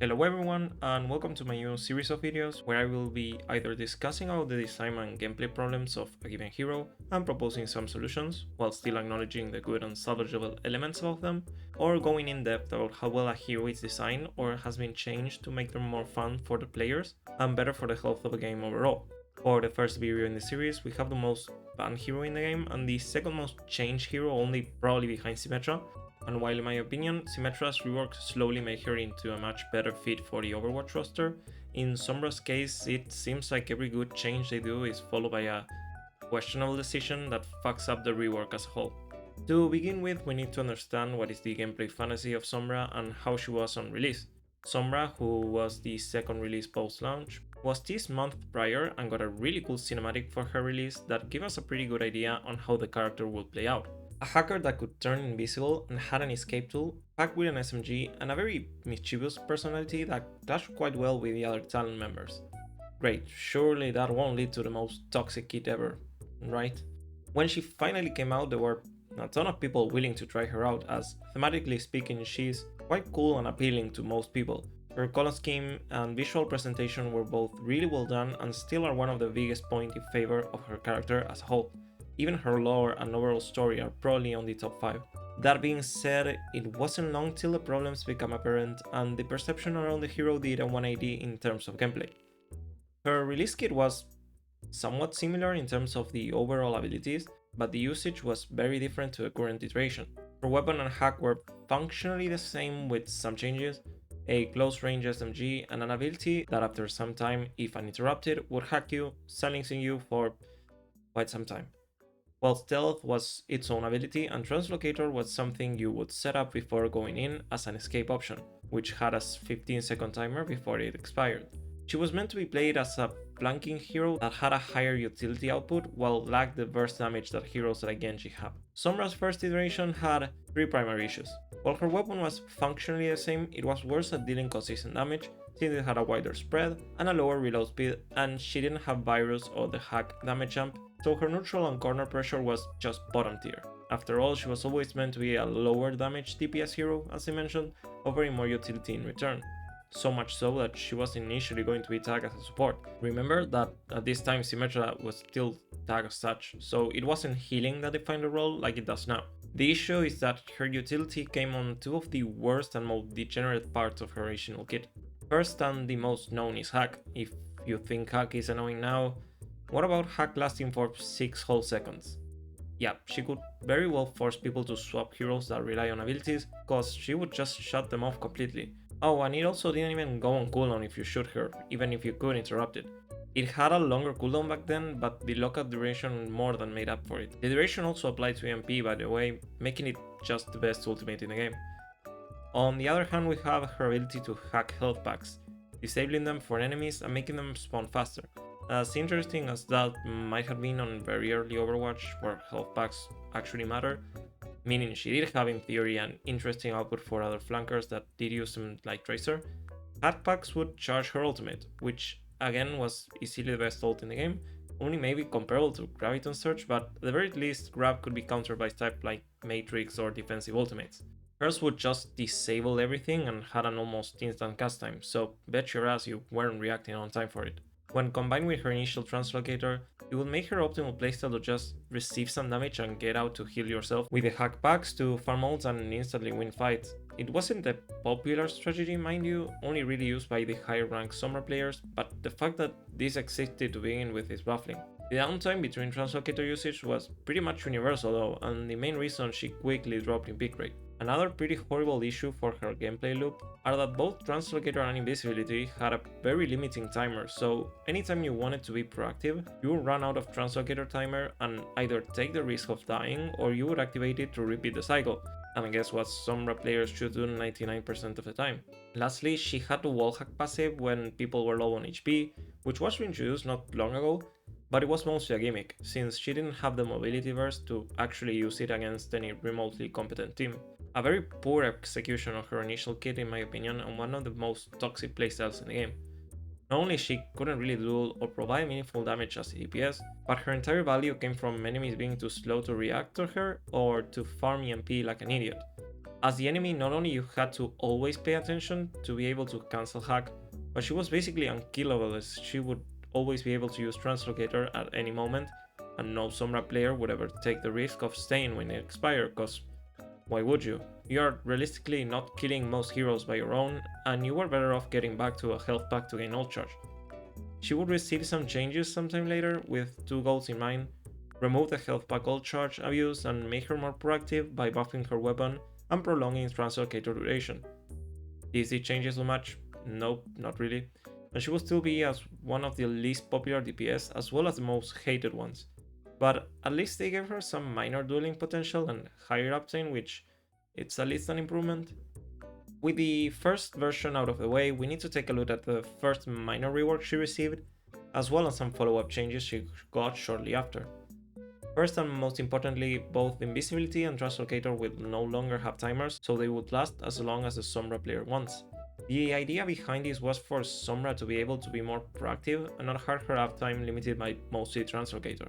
Hello everyone and welcome to my new series of videos where I will be either discussing about the design and gameplay problems of a given hero and proposing some solutions while still acknowledging the good and salvageable elements of them, or going in depth about how well a hero is designed or has been changed to make them more fun for the players and better for the health of the game overall. For the first video in the series we have the most banned hero in the game and the second most changed hero, only probably behind Symmetra. And while in my opinion, Symmetra's rework slowly made her into a much better fit for the Overwatch roster, in Sombra's case it seems like every good change they do is followed by a questionable decision that fucks up the rework as a whole. To begin with, we need to understand what is the gameplay fantasy of Sombra and how she was on release. Sombra, who was the second release post-launch, was this month prior and got a really cool cinematic for her release that gave us a pretty good idea on how the character would play out. A hacker that could turn invisible and had an escape tool, packed with an SMG and a very mischievous personality that clashed quite well with the other talent members. Great, surely that won't lead to the most toxic kid ever, right? When she finally came out, there were a ton of people willing to try her out, as thematically speaking she's quite cool and appealing to most people. Her color scheme and visual presentation were both really well done and still are one of the biggest points in favor of her character as a whole. Even her lore and overall story are probably on the top 5. That being said, it wasn't long till the problems became apparent and the perception around the hero did a 180 in terms of gameplay. Her release kit was somewhat similar in terms of the overall abilities, but the usage was very different to the current iteration. Her weapon and hack were functionally the same with some changes, a close range SMG and an ability that after some time, if uninterrupted, would hack you, silencing you for quite some time. While Stealth was its own ability and Translocator was something you would set up before going in as an escape option, which had a 15-second timer before it expired. She was meant to be played as a flanking hero that had a higher utility output while lacked the burst damage that heroes like Genji have. Sombra's first iteration had 3 primary issues. While her weapon was functionally the same, it was worse at dealing consistent damage since it had a wider spread and a lower reload speed, and she didn't have virus or the hack damage jump, so her neutral and corner pressure was just bottom tier. After all, she was always meant to be a lower damage DPS hero, as I mentioned, offering more utility in return. So much so that she was initially going to be tagged as a support. Remember that at this time Symmetra was still tagged as such, so it wasn't healing that defined the role like it does now. The issue is that her utility came on 2 of the worst and most degenerate parts of her original kit. First and the most known is hack. If you think hack is annoying now, what about hack lasting for 6 whole seconds? Yeah, she could very well force people to swap heroes that rely on abilities, cause she would just shut them off completely. Oh, and it also didn't even go on cooldown if you shoot her, even if you could interrupt it. It had a longer cooldown back then, but the lockout duration more than made up for it. The duration also applied to EMP, by the way, making it just the best ultimate in the game. On the other hand, we have her ability to hack health packs, disabling them for enemies and making them spawn faster. As interesting as that might have been on very early Overwatch, where health packs actually matter, meaning she did have in theory an interesting output for other flankers that did use them like Tracer, hack packs would charge her ultimate, which again was easily the best ult in the game, only maybe comparable to Graviton Surge, but at the very least Grab could be countered by type like Matrix or defensive ultimates. Hers would just disable everything and had an almost instant cast time, so bet your ass you weren't reacting on time for it. When combined with her initial Translocator, it would make her optimal playstyle to just receive some damage and get out to heal yourself with the hack packs to farm ults and instantly win fights. It wasn't a popular strategy, mind you, only really used by the higher ranked Sombra players, but the fact that this existed to begin with is baffling. The downtime between Translocator usage was pretty much universal though, and the main reason she quickly dropped in pick rate. Another pretty horrible issue for her gameplay loop are that both Translocator and Invisibility had a very limiting timer, so anytime you wanted to be proactive, you would run out of Translocator timer and either take the risk of dying or you would activate it to repeat the cycle. And guess what Sombra players should do 99% of the time. Lastly, she had the wallhack passive when people were low on HP, which was reintroduced not long ago, but it was mostly a gimmick, since she didn't have the mobility burst to actually use it against any remotely competent team. A very poor execution of her initial kit in my opinion, and one of the most toxic playstyles in the game. Not only she couldn't really do or provide meaningful damage as a DPS, but her entire value came from enemies being too slow to react to her or to farm EMP like an idiot. As the enemy, not only you had to always pay attention to be able to cancel hack, but she was basically unkillable as she would always be able to use Translocator at any moment, and no Sombra player would ever take the risk of staying when it expired, cause why would you? You are realistically not killing most heroes by your own, and you were better off getting back to a health pack to gain ult charge. She would receive some changes sometime later with two goals in mind: remove the health pack ult charge abuse and make her more proactive by buffing her weapon and prolonging Translocator duration. Did it change so much? Nope, not really. And she will still be as one of the least popular DPS as well as the most hated ones. But at least they gave her some minor dueling potential and higher uptime, which it's at least an improvement. With the first version out of the way, we need to take a look at the first minor rework she received, as well as some follow-up changes she got shortly after. First and most importantly, both Invisibility and Translocator will no longer have timers, so they would last as long as the Sombra player wants. The idea behind this was for Sombra to be able to be more proactive and not have her uptime limited by mostly Translocator.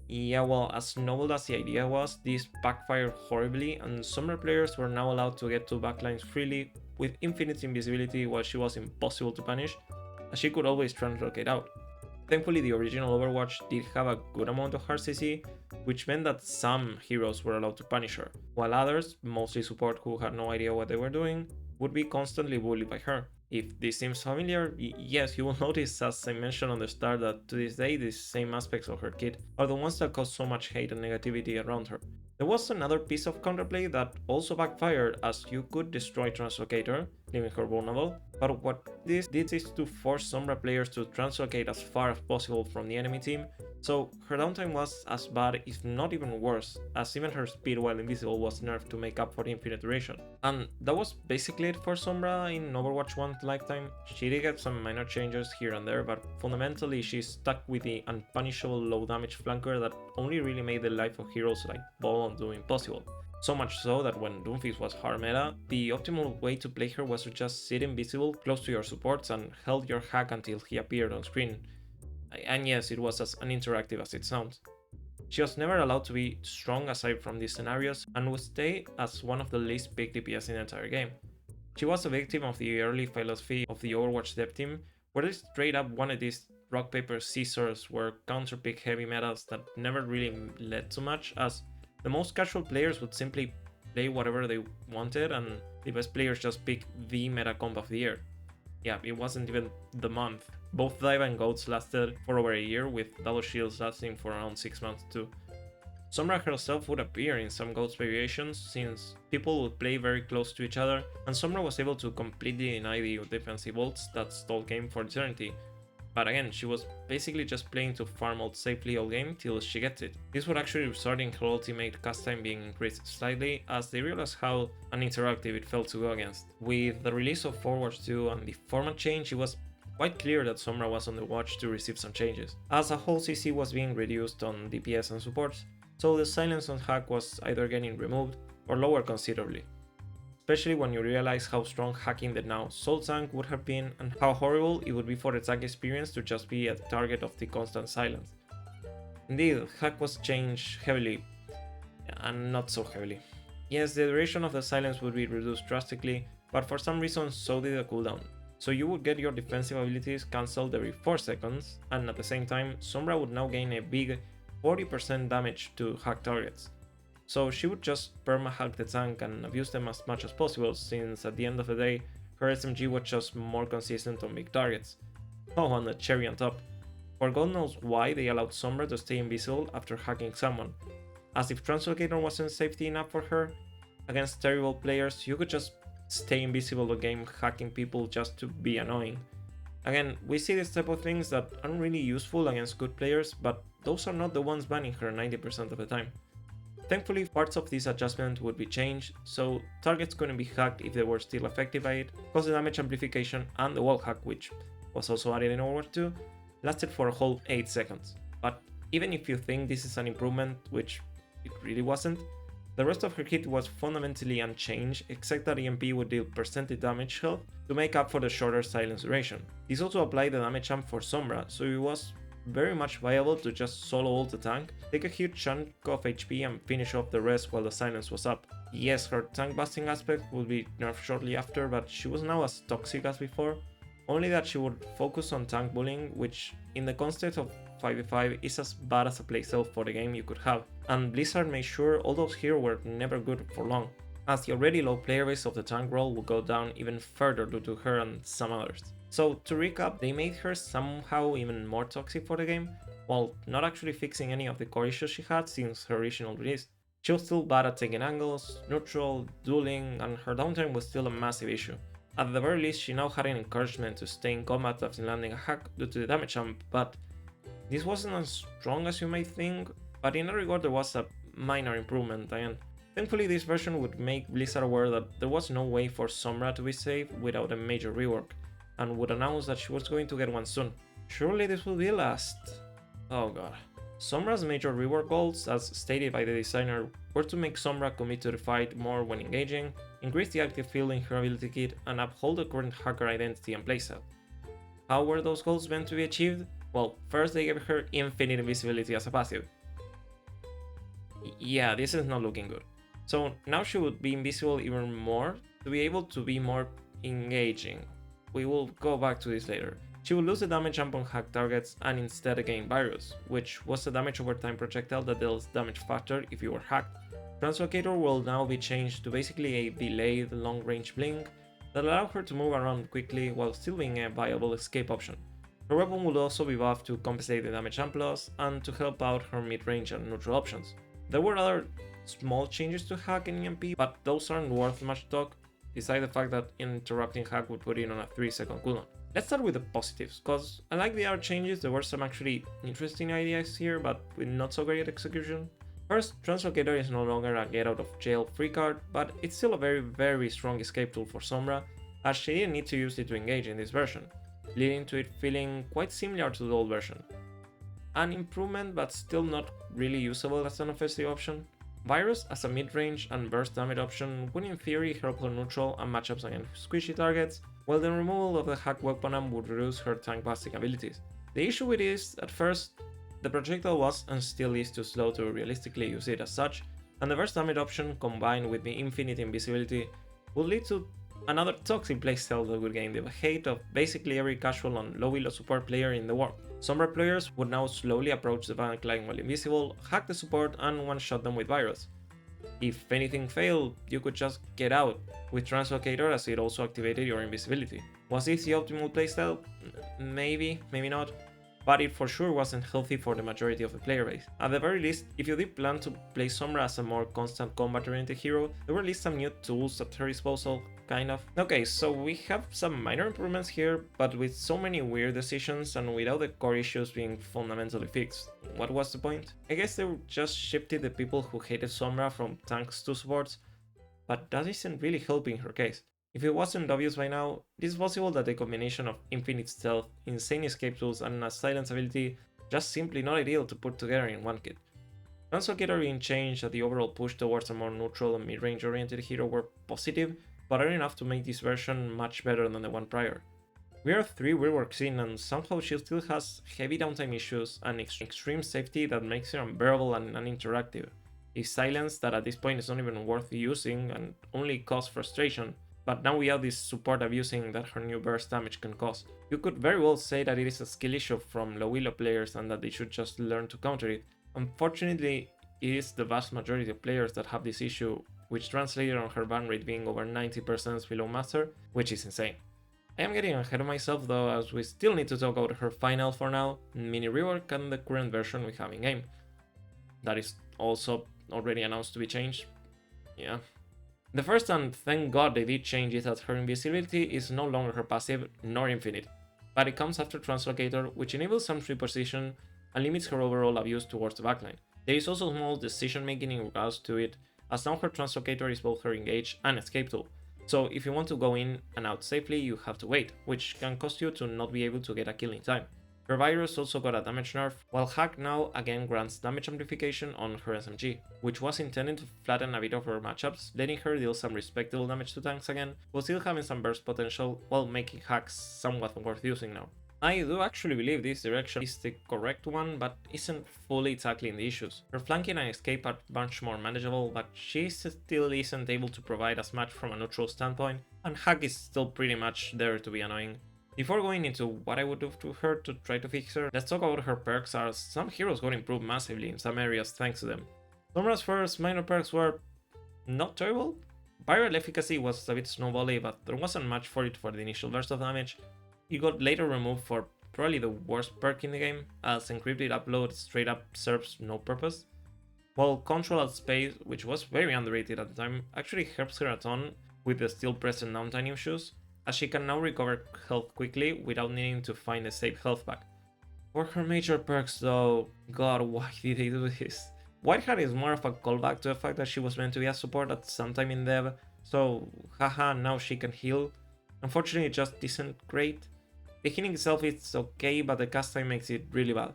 Yeah, well, as novel as the idea was, this backfired horribly, and Sombra players were now allowed to get to backlines freely with infinite invisibility while she was impossible to punish, as she could always translocate out. Thankfully, the original Overwatch did have a good amount of hard CC, which meant that some heroes were allowed to punish her, while others, mostly support who had no idea what they were doing, would be constantly bullied by her. If this seems familiar, yes, you will notice, as I mentioned on the start, that to this day these same aspects of her kit are the ones that cause so much hate and negativity around her. There was another piece of counterplay that also backfired, as you could destroy Translocator, leaving her vulnerable, but what this did is to force Sombra players to translocate as far as possible from the enemy team, so her downtime was as bad, if not even worse, as even her speed while invisible was nerfed to make up for the infinite duration. And that was basically it for Sombra in Overwatch 1's lifetime. She did get some minor changes here and there, but fundamentally she's stuck with the unpunishable low damage flanker that only really made the life of heroes like Ball and Doom impossible. So much so that when Doomfist was hard meta, the optimal way to play her was to just sit invisible close to your supports and held your hack until he appeared on screen. And yes, it was as uninteractive as it sounds. She was never allowed to be strong aside from these scenarios and would stay as one of the least big DPS in the entire game. She was a victim of the early philosophy of the Overwatch dev team, where they straight up wanted these rock paper scissors were counterpick heavy metas that never really led to much, as the most casual players would simply play whatever they wanted and the best players just pick the meta comp of the year. Yeah, it wasn't even the month. Both Dive and Goats lasted for over a year, with Double Shields lasting for around 6 months too. Sombra herself would appear in some Goats variations, since people would play very close to each other, and Sombra was able to completely deny the defensive ults that stalled game for eternity. But again, she was basically just playing to farm ult safely all game till she gets it. This would actually result in her ultimate cast time being increased slightly, as they realized how uninteractive it felt to go against. With the release of Overwatch 2 and the format change, it was quite clear that Sombra was on the watch to receive some changes, as a whole CC was being reduced on DPS and supports, so the silence on hack was either getting removed or lowered considerably. Especially when you realize how strong hacking the now Soul tank would have been and how horrible it would be for the tank experience to just be a target of the constant silence. Indeed, hack was changed heavily, and not so heavily. Yes, the duration of the silence would be reduced drastically, but for some reason so did the cooldown. So you would get your defensive abilities cancelled every 4 seconds, and at the same time, Sombra would now gain a big 40% damage to hack targets. So she would just perma-hack the tank and abuse them as much as possible, since at the end of the day, her SMG was just more consistent on big targets. Oh, and the cherry on top. For God knows why they allowed Sombra to stay invisible after hacking someone, as if Translocator wasn't safety enough for her. Against terrible players, you could just stay invisible all game hacking people just to be annoying. Again, we see this type of things that aren't really useful against good players, but those are not the ones banning her 90% of the time. Thankfully, parts of this adjustment would be changed, so targets couldn't be hacked if they were still affected by it, cause the damage amplification and the wall hack, which was also added in Overwatch 2, lasted for a whole 8 seconds. But even if you think this is an improvement, which it really wasn't, the rest of her kit was fundamentally unchanged, except that EMP would deal percentage damage health to make up for the shorter silence duration. This also applied the damage amp for Sombra, so it was very much viable to just solo ult the tank, take a huge chunk of HP and finish off the rest while the silence was up. Yes, her tank busting aspect would be nerfed shortly after, but she was now as toxic as before, only that she would focus on tank bullying, which in the context of 5v5 is as bad as a playstyle for the game you could have, and Blizzard made sure all those heroes were never good for long, as the already low player base of the tank role would go down even further due to her and some others. So to recap, they made her somehow even more toxic for the game, while not actually fixing any of the core issues she had since her original release. She was still bad at taking angles, neutral, dueling, and her downtime was still a massive issue. At the very least, she now had an encouragement to stay in combat after landing a hack due to the damage jump, but this wasn't as strong as you might think, but in that regard there was a minor improvement, and thankfully this version would make Blizzard aware that there was no way for Sombra to be safe without a major rework, and would announce that she was going to get one soon. Surely this will be last. Oh god. Sombra's major rework goals, as stated by the designer, were to make Sombra commit to the fight more when engaging, increase the active field in her ability kit, and uphold the current hacker identity and playstyle. How were those goals meant to be achieved? Well, first they gave her infinite invisibility as a passive. Yeah, this is not looking good. So now she would be invisible even more to be able to be more engaging. We will go back to this later. She will lose the damage jump on hack targets and instead gain Virus, which was a damage over time projectile that deals damage faster if you were hacked. Translocator will now be changed to basically a delayed long range blink that allows her to move around quickly while still being a viable escape option. Her weapon will also be buffed to compensate the damage jump loss and to help out her mid-range and neutral options. There were other small changes to hack and EMP, but those aren't worth much talk, besides the fact that interrupting hack would put it on a 3-second cooldown. Let's start with the positives, cause I like the other changes. There were some actually interesting ideas here, but with not so great execution. First, Translocator is no longer a get out of jail free card, but it's still a very strong escape tool for Sombra, as she didn't need to use it to engage in this version, leading to it feeling quite similar to the old version. An improvement, but still not really usable as an offensive option. Virus as a mid-range and burst damage option would in theory help her neutral and matchups against squishy targets, while the removal of the hack weapon arm would reduce her tank busting abilities. The issue with it is, at first, the projectile was and still is too slow to realistically use it as such, and the burst damage option combined with the infinite invisibility would lead to another toxic playstyle that would gain the hate of basically every casual and low elo support player in the world. Sombra players would now slowly approach the bank line while invisible, hack the support and one-shot them with Virus. If anything failed, you could just get out, with Translocator as it also activated your invisibility. Was this the optimal playstyle? Maybe, maybe not, but it for sure wasn't healthy for the majority of the player base. At the very least, if you did plan to play Sombra as a more constant combat-oriented hero, there were at least some new tools at her disposal, kind of. Okay, so we have some minor improvements here, but with so many weird decisions and without the core issues being fundamentally fixed. What was the point? I guess they just shifted the people who hated Sombra from tanks to supports, but that isn't really helping her case. If it wasn't obvious by now, it is possible that the combination of infinite stealth, insane escape tools, and a silence ability just simply not ideal to put together in one kit. Translocator being changed and the overall push towards a more neutral and mid-range oriented hero were positive, but are enough to make this version much better than the one prior. We are 3 reworks in and somehow she still has heavy downtime issues and extreme safety that makes her unbearable and uninteractive. A silence that at this point is not even worth using and only causes frustration, but now we have this support abusing that her new burst damage can cause. You could very well say that it is a skill issue from low elo players and that they should just learn to counter it. Unfortunately, it is the vast majority of players that have this issue, which translated on her ban rate being over 90% below master, which is insane. I am getting ahead of myself though, as we still need to talk about her final for now, mini rework, and the current version we have in game. That is also already announced to be changed. Yeah. The first, and thank god they did change, is that her invisibility is no longer her passive nor infinite, but it comes after Translocator, which enables some free position and limits her overall abuse towards the backline. There is also small decision making in regards to it, as now her Translocator is both her engage and escape tool. So if you want to go in and out safely, you have to wait, which can cost you to not be able to get a kill in time. Her Virus also got a damage nerf, while Hack now again grants damage amplification on her SMG, which was intended to flatten a bit of her matchups, letting her deal some respectable damage to tanks again, while still having some burst potential while making Hack somewhat worth using now. I do actually believe this direction is the correct one, but isn't fully tackling the issues. Her flanking and escape are much more manageable, but she still isn't able to provide as much from a neutral standpoint, and hack is still pretty much there to be annoying. Before going into what I would do to her to try to fix her, let's talk about her perks, as some heroes got improved massively in some areas thanks to them. Sombra's first minor perks were not terrible. Viral efficacy was a bit snowbally, but there wasn't much for it for the initial burst of damage. It got later removed for probably the worst perk in the game, as encrypted upload straight up serves no purpose. While control at space, which was very underrated at the time, actually helps her a ton with the still present downtime issues, as she can now recover health quickly without needing to find a safe health pack. For her major perks though, god, why did they do this? White Hat is more of a callback to the fact that she was meant to be a support at some time in dev, so haha, now she can heal. Unfortunately, it just isn't great. The healing itself is okay, but the cast time makes it really bad.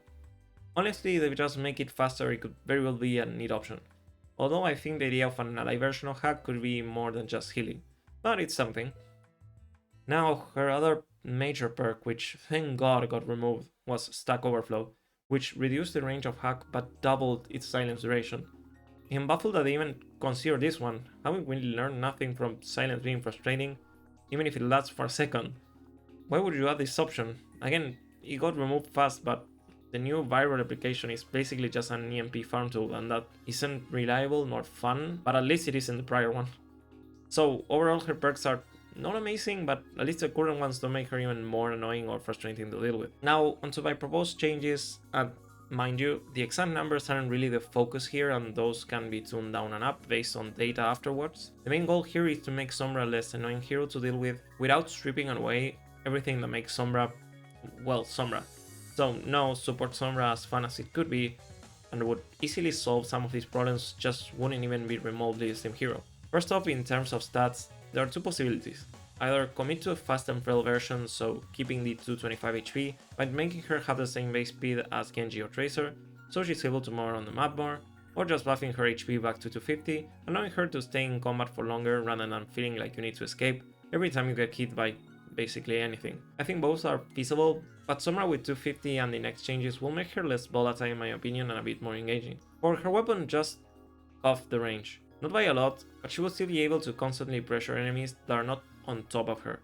Honestly, if they just make it faster, it could very well be a neat option. Although I think the idea of an ally version of hack could be more than just healing, but it's something. Now, her other major perk, which thank god got removed, was Stack Overflow, which reduced the range of hack but doubled its silence duration. I'm baffled that they even consider this one, having really learned nothing from silence being frustrating, even if it lasts for a second. Why would you add this option? Again, it got removed fast, but the new viral application is basically just an EMP farm tool, and that isn't reliable nor fun, but at least it is in the prior one. So overall her perks are not amazing, but at least the current ones don't make her even more annoying or frustrating to deal with. Now onto my proposed changes, and mind you, the exact numbers aren't really the focus here, and those can be tuned down and up based on data afterwards. The main goal here is to make Sombra a less annoying hero to deal with without stripping away everything that makes Sombra, well, Sombra. So no, support Sombra, as fun as it could be, and would easily solve some of these problems, just wouldn't even be remotely the same hero. First off, in terms of stats, there are two possibilities. Either commit to a fast and frail version, so keeping the 225 HP, but making her have the same base speed as Genji or Tracer, so she's able to move around the map more, or just buffing her HP back to 250, allowing her to stay in combat for longer rather than feeling like you need to escape every time you get hit by basically anything. I think both are feasible, but Sombra with 250 and the next changes will make her less volatile in my opinion and a bit more engaging. For her weapon, just off the range. Not by a lot, but she will still be able to constantly pressure enemies that are not on top of her.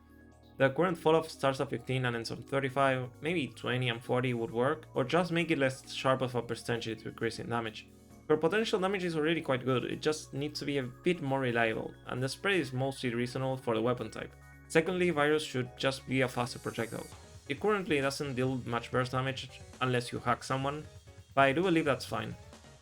The current fall-off starts at 15 and ends on 35, maybe 20 and 40 would work, or just make it less sharp of a percentage to increase in damage. Her potential damage is already quite good, it just needs to be a bit more reliable, and the spread is mostly reasonable for the weapon type. Secondly, Virus should just be a faster projectile. It currently doesn't deal much burst damage unless you hack someone, but I do believe that's fine.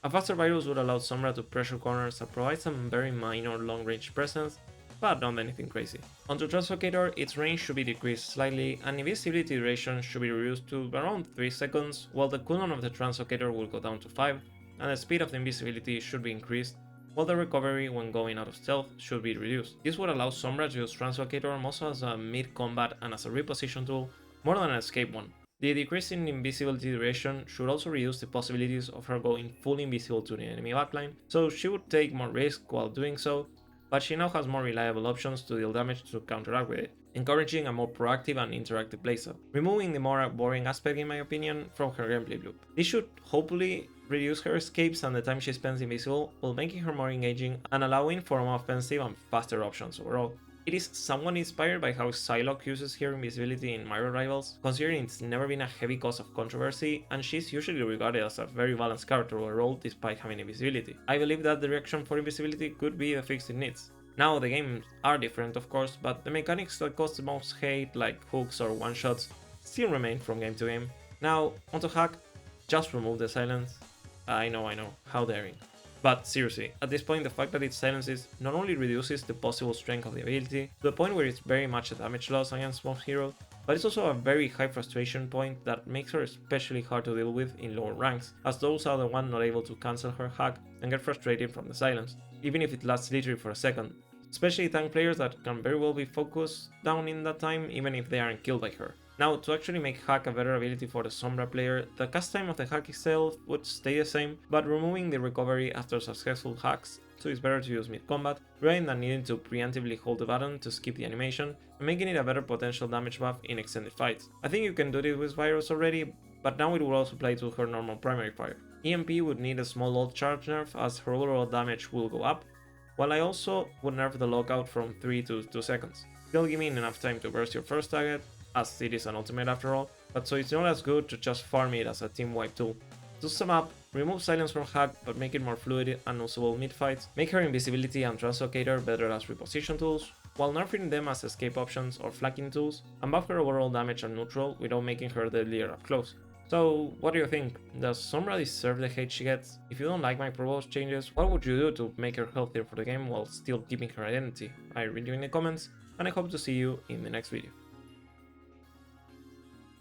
A faster Virus would allow Sombra to pressure corners and provide some very minor long-range presence, but not anything crazy. Onto Translocator, its range should be decreased slightly, and invisibility duration should be reduced to around 3 seconds, while the cooldown of the Translocator will go down to 5, and the speed of the invisibility should be increased, while the recovery when going out of stealth should be reduced. This would allow Sombra to use Translocator mostly as a mid-combat and as a reposition tool, more than an escape one. The decrease in invisibility duration should also reduce the possibilities of her going fully invisible to the enemy backline, so she would take more risk while doing so, but she now has more reliable options to deal damage to counteract with it, encouraging a more proactive and interactive playset, removing the more boring aspect in my opinion from her gameplay loop. This should hopefully reduce her escapes and the time she spends invisible, while making her more engaging and allowing for more offensive and faster options overall. It is somewhat inspired by how Psylocke uses her invisibility in Mirror Rivals, considering it's never been a heavy cause of controversy, and she's usually regarded as a very balanced character overall despite having invisibility. I believe that the direction for invisibility could be the fix it needs. Now the games are different of course, but the mechanics that cause the most hate, like hooks or one-shots, still remain from game to game. Now, onto hack, just remove the silence. I know, how daring. But seriously, at this point the fact that it silences not only reduces the possible strength of the ability, to the point where it's very much a damage loss against most heroes, but it's also a very high frustration point that makes her especially hard to deal with in lower ranks, as those are the ones not able to cancel her hack and get frustrated from the silence, even if it lasts literally for a second, especially tank players that can very well be focused down in that time even if they aren't killed by her. Now, to actually make hack a better ability for the Sombra player, the cast time of the hack itself would stay the same, but removing the recovery after successful hacks, so it's better to use mid-combat, rather than needing to preemptively hold the button to skip the animation, and making it a better potential damage buff in extended fights. I think you can do this with Virus already, but now it will also play to her normal primary fire. EMP would need a small ult charge nerf as her overall damage will go up, while I also would nerf the lockout from 3 to 2 seconds, still giving enough time to burst your first target, as it is an ultimate after all, but so it's not as good to just farm it as a team wipe tool. To sum up, remove silence from hack but make it more fluid and usable mid-fights, make her invisibility and translocator better as reposition tools, while nerfing them as escape options or flanking tools, and buff her overall damage and neutral without making her deadlier up close. So, what do you think? Does Sombra deserve the hate she gets? If you don't like my proposed changes, what would you do to make her healthier for the game while still keeping her identity? I read you in the comments, and I hope to see you in the next video.